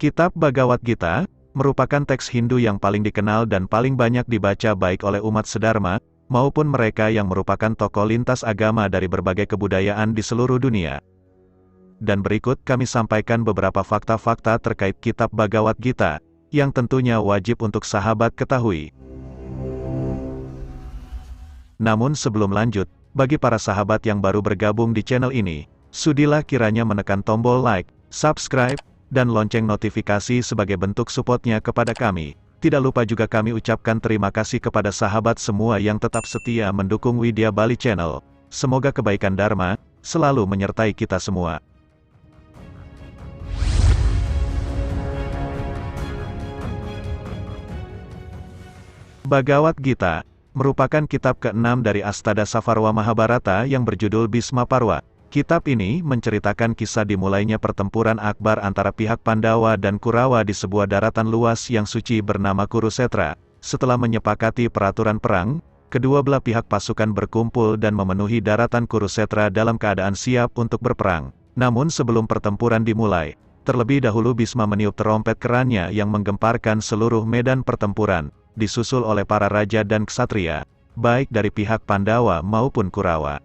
Kitab Bhagavad Gita merupakan teks Hindu yang paling dikenal dan paling banyak dibaca baik oleh umat sedharma, maupun mereka yang merupakan tokoh lintas agama dari berbagai kebudayaan di seluruh dunia. Dan berikut kami sampaikan beberapa fakta-fakta terkait Kitab Bhagavad Gita, yang tentunya wajib untuk sahabat ketahui. Namun sebelum lanjut, bagi para sahabat yang baru bergabung di channel ini, sudilah kiranya menekan tombol like, subscribe, dan lonceng notifikasi sebagai bentuk supportnya kepada kami. Tidak lupa juga kami ucapkan terima kasih kepada sahabat semua yang tetap setia mendukung Widya Bali Channel. Semoga kebaikan Dharma selalu menyertai kita semua. Bhagavad Gita merupakan kitab ke-6 dari Astadasavarwa Mahabharata yang berjudul Bhisma Parwa. Kitab ini menceritakan kisah dimulainya pertempuran akbar antara pihak Pandawa dan Kurawa di sebuah daratan luas yang suci bernama Kurusetra. Setelah menyepakati peraturan perang, kedua belah pihak pasukan berkumpul dan memenuhi daratan Kurusetra dalam keadaan siap untuk berperang. Namun sebelum pertempuran dimulai, terlebih dahulu Bhisma meniup terompet kerannya yang menggemparkan seluruh medan pertempuran, disusul oleh para raja dan ksatria, baik dari pihak Pandawa maupun Kurawa.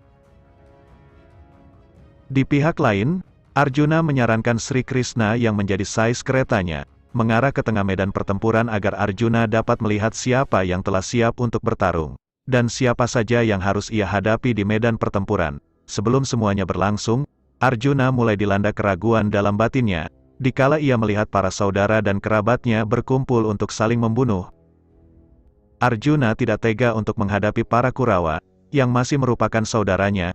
Di pihak lain, Arjuna menyarankan Sri Krishna yang menjadi sais keretanya, mengarah ke tengah medan pertempuran agar Arjuna dapat melihat siapa yang telah siap untuk bertarung, dan siapa saja yang harus ia hadapi di medan pertempuran. Sebelum semuanya berlangsung, Arjuna mulai dilanda keraguan dalam batinnya, dikala ia melihat para saudara dan kerabatnya berkumpul untuk saling membunuh. Arjuna tidak tega untuk menghadapi para Kurawa, yang masih merupakan saudaranya.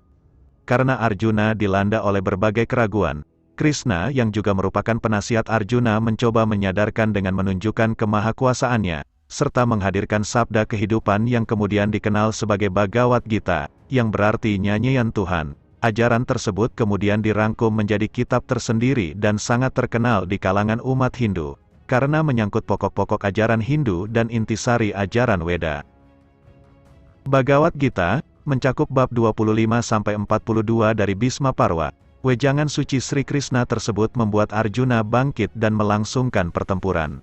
Karena Arjuna dilanda oleh berbagai keraguan, Krishna yang juga merupakan penasihat Arjuna mencoba menyadarkan dengan menunjukkan kemahakuasaannya, serta menghadirkan sabda kehidupan yang kemudian dikenal sebagai Bhagavad Gita, yang berarti nyanyian Tuhan. Ajaran tersebut kemudian dirangkum menjadi kitab tersendiri dan sangat terkenal di kalangan umat Hindu, karena menyangkut pokok-pokok ajaran Hindu dan intisari ajaran Weda. Bhagavad Gita mencakup bab 25-42 dari Bhisma Parwa. Wejangan suci Sri Krishna tersebut membuat Arjuna bangkit dan melangsungkan pertempuran.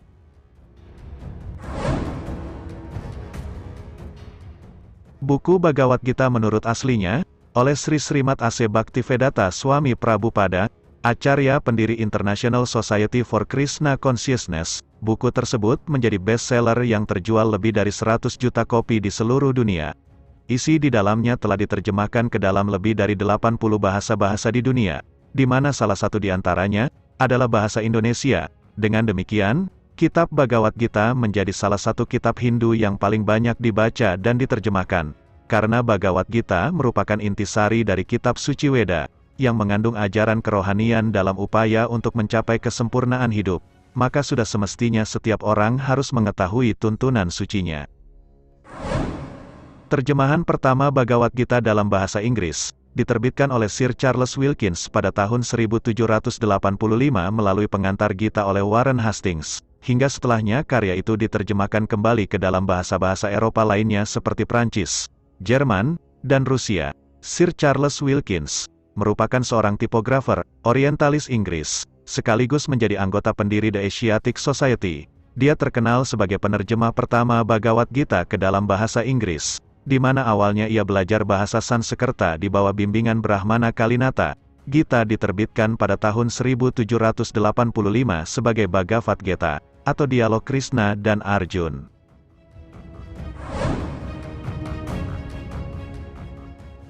Buku Bhagavad Gita menurut aslinya, oleh Sri Srimad A.C. Bhaktivedanta Swami Prabhupada, Acarya pendiri International Society for Krishna Consciousness. Buku tersebut menjadi bestseller yang terjual lebih dari 100 juta kopi di seluruh dunia. Isi di dalamnya telah diterjemahkan ke dalam lebih dari 80 bahasa-bahasa di dunia, di mana salah satu di antaranya adalah bahasa Indonesia. Dengan demikian, Kitab Bhagavad Gita menjadi salah satu kitab Hindu yang paling banyak dibaca dan diterjemahkan, karena Bhagavad Gita merupakan intisari dari kitab suci Weda, yang mengandung ajaran kerohanian dalam upaya untuk mencapai kesempurnaan hidup, maka sudah semestinya setiap orang harus mengetahui tuntunan sucinya. Terjemahan pertama Bhagavad Gita dalam bahasa Inggris, diterbitkan oleh Sir Charles Wilkins pada tahun 1785 melalui pengantar Gita oleh Warren Hastings. Hingga setelahnya karya itu diterjemahkan kembali ke dalam bahasa-bahasa Eropa lainnya seperti Prancis, Jerman, dan Rusia. Sir Charles Wilkins merupakan seorang tipografer, orientalis Inggris, sekaligus menjadi anggota pendiri The Asiatic Society. Dia terkenal sebagai penerjemah pertama Bhagavad Gita ke dalam bahasa Inggris, di mana awalnya ia belajar bahasa Sanskerta di bawah bimbingan Brahmana Kalinata. Gita diterbitkan pada tahun 1785 sebagai Bhagavad Gita, atau dialog Krishna dan Arjun.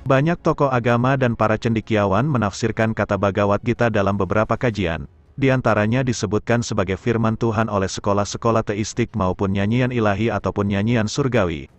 Banyak tokoh agama dan para cendekiawan menafsirkan kata Bhagavad Gita dalam beberapa kajian. Di antaranya disebutkan sebagai firman Tuhan oleh sekolah-sekolah teistik maupun nyanyian ilahi ataupun nyanyian surgawi.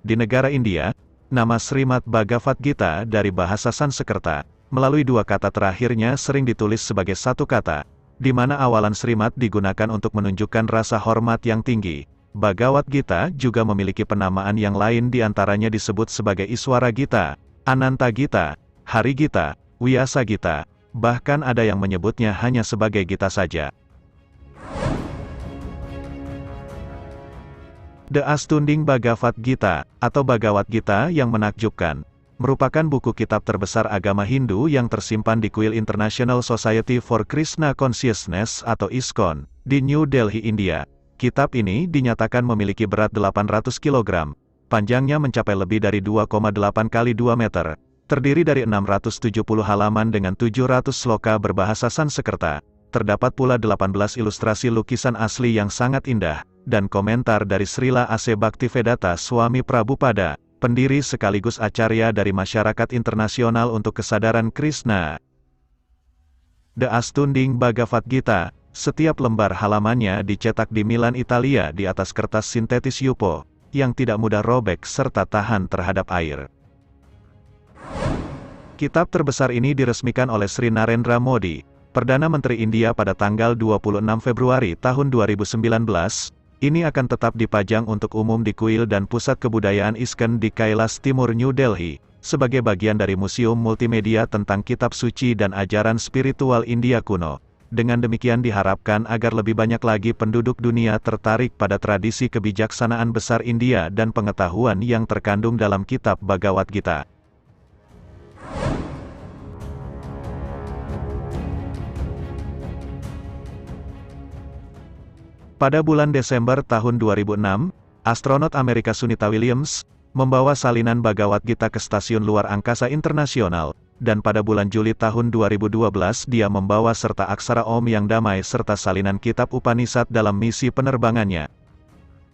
Di negara India, nama Srimad Bhagavad Gita dari bahasa Sanskerta, melalui dua kata terakhirnya sering ditulis sebagai satu kata, di mana awalan Srimad digunakan untuk menunjukkan rasa hormat yang tinggi. Bhagavad Gita juga memiliki penamaan yang lain, di antaranya disebut sebagai Iswara Gita, Ananta Gita, Hari Gita, Vyasa Gita, bahkan ada yang menyebutnya hanya sebagai Gita saja. The Astounding Bhagavad Gita, atau Bhagavad Gita yang menakjubkan, merupakan buku kitab terbesar agama Hindu yang tersimpan di kuil International Society for Krishna Consciousness atau ISKCON, di New Delhi, India. Kitab ini dinyatakan memiliki berat 800 kg, panjangnya mencapai lebih dari 2,8 kali 2 meter, terdiri dari 670 halaman dengan 700 sloka berbahasa Sanskerta. Terdapat pula 18 ilustrasi lukisan asli yang sangat indah, dan komentar dari Srila A.C. Bhaktivedanta Swami Prabhupada, pendiri sekaligus acarya dari Masyarakat Internasional untuk Kesadaran Krishna. The Astounding Bhagavad Gita. Setiap lembar halamannya dicetak di Milan, Italia di atas kertas sintetis Yupo, yang tidak mudah robek serta tahan terhadap air. Kitab terbesar ini diresmikan oleh Sri Narendra Modi, Perdana Menteri India pada tanggal 26 Februari tahun 2019. Ini akan tetap dipajang untuk umum di kuil dan pusat kebudayaan ISKCON di Kailas Timur, New Delhi, sebagai bagian dari museum multimedia tentang kitab suci dan ajaran spiritual India kuno. Dengan demikian diharapkan agar lebih banyak lagi penduduk dunia tertarik pada tradisi kebijaksanaan besar India dan pengetahuan yang terkandung dalam kitab Bhagavad Gita. Pada bulan Desember tahun 2006, astronot Amerika Sunita Williams membawa salinan Bhagavad Gita ke Stasiun Luar Angkasa Internasional, dan pada bulan Juli tahun 2012 dia membawa serta aksara Om yang damai serta salinan kitab Upanishad dalam misi penerbangannya.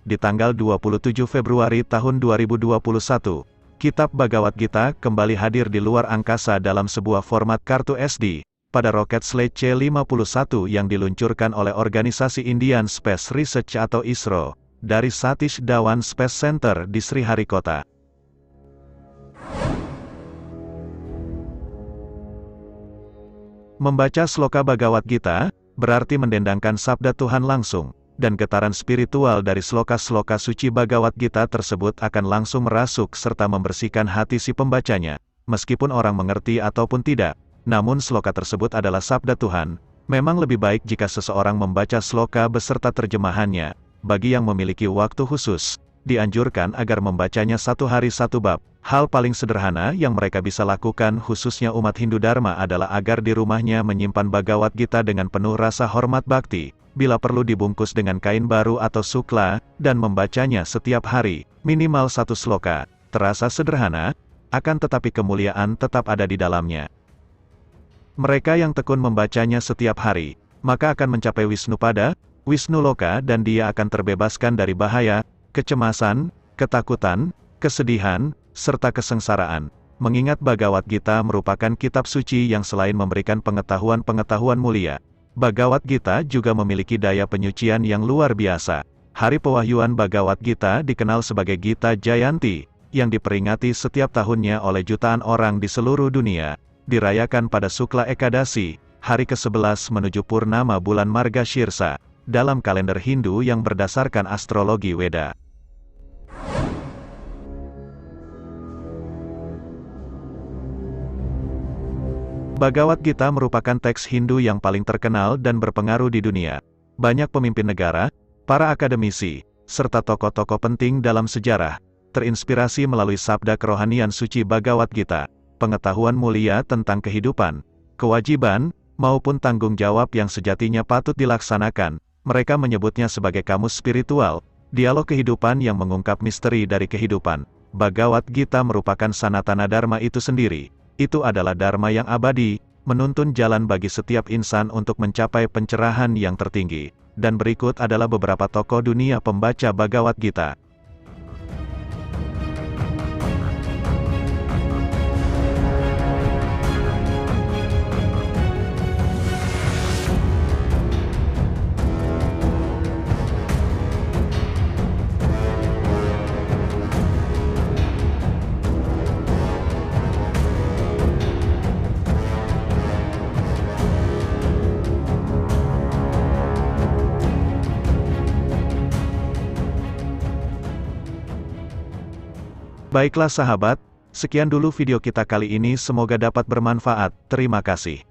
Di tanggal 27 Februari tahun 2021, kitab Bhagavad Gita kembali hadir di luar angkasa dalam sebuah format kartu SD, pada roket Slate C-51 yang diluncurkan oleh organisasi Indian Space Research atau ISRO, dari Satish Dhawan Space Center di Sriharikota. Membaca sloka Bhagavad Gita, berarti mendendangkan sabda Tuhan langsung, dan getaran spiritual dari sloka-sloka suci Bhagavad Gita tersebut akan langsung merasuk serta membersihkan hati si pembacanya, meskipun orang mengerti ataupun tidak. Namun sloka tersebut adalah sabda Tuhan. Memang lebih baik jika seseorang membaca sloka beserta terjemahannya. Bagi yang memiliki waktu khusus, dianjurkan agar membacanya satu hari satu bab. Hal paling sederhana yang mereka bisa lakukan khususnya umat Hindu Dharma adalah agar di rumahnya menyimpan Bhagavad Gita dengan penuh rasa hormat bakti, bila perlu dibungkus dengan kain baru atau sukla, dan membacanya setiap hari, minimal satu sloka. Terasa sederhana, akan tetapi kemuliaan tetap ada di dalamnya. Mereka yang tekun membacanya setiap hari, maka akan mencapai Wisnupada, Wisnuloka dan dia akan terbebaskan dari bahaya, kecemasan, ketakutan, kesedihan, serta kesengsaraan. Mengingat Bhagavad Gita merupakan kitab suci yang selain memberikan pengetahuan-pengetahuan mulia, Bhagavad Gita juga memiliki daya penyucian yang luar biasa. Hari pewahyuan Bhagavad Gita dikenal sebagai Gita Jayanti, yang diperingati setiap tahunnya oleh jutaan orang di seluruh dunia, dirayakan pada Sukla Ekadasi, hari ke-11 menuju Purnama bulan Margashirsa, dalam kalender Hindu yang berdasarkan astrologi Weda. Bhagavad Gita merupakan teks Hindu yang paling terkenal dan berpengaruh di dunia. Banyak pemimpin negara, para akademisi, serta tokoh-tokoh penting dalam sejarah, terinspirasi melalui sabda kerohanian suci Bhagavad Gita, pengetahuan mulia tentang kehidupan, kewajiban, maupun tanggung jawab yang sejatinya patut dilaksanakan. Mereka menyebutnya sebagai kamus spiritual, dialog kehidupan yang mengungkap misteri dari kehidupan. Bhagavad Gita merupakan sanatana dharma itu sendiri. Itu adalah dharma yang abadi, menuntun jalan bagi setiap insan untuk mencapai pencerahan yang tertinggi. Dan berikut adalah beberapa tokoh dunia pembaca Bhagavad Gita. Baiklah sahabat, sekian dulu video kita kali ini, semoga dapat bermanfaat. Terima kasih.